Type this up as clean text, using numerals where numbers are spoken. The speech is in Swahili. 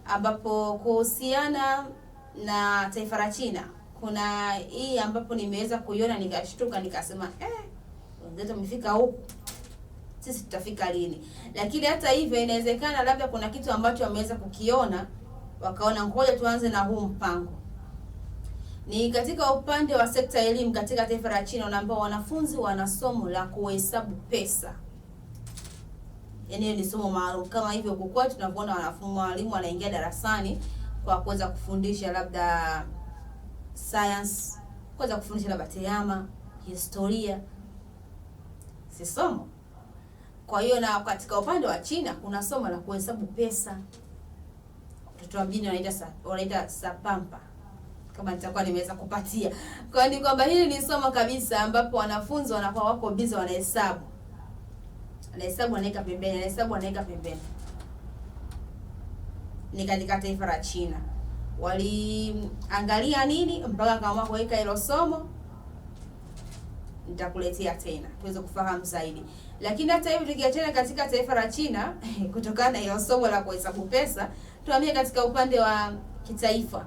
ambapo kuhusiana na taifa la China kuna hii ambapo nimeweza kuiona nikashtuka nikasema wenzetu wamefika huku, sisi tutafika lini? Lakini hata hivyo inawezekana labda kuna kitu ambacho wameweza kukiona wakaona ngoja tuanze na huu mpango. Ni katika upande wa sekta ya elimu katika taifa la China ambao wanafunzi wana somo la kuhesabu pesa. Yaani ni somo maalum kama hivyo kwa tunavyoona walimu wanaingia darasani kwa kuweza kufundisha labda science, kuweza kufundisha labda tehama, historia. Si somo. Kwa hiyo na katika upande wa China kuna somo la kuhesabu pesa. Watoto wa mjini wanaita sapampa. Kama nitakuwa nimeweza kupatia. Kwa ni kwamba hili ni somo kabisa ambapo wanafunzi wanakuwa wako busy wanahesabu. Anahesabu anaweka pembeni. Ni katika taifa la China. Waliangalia nini mpaka kama kuweka hilo somo? Nitakuletea tena tuweze kufahamu zaidi. Lakini hata hivyo tukiachana katika taifa la China kutokana na hilo somo la kuhesabu pesa, tuhamie katika upande wa kitaifa.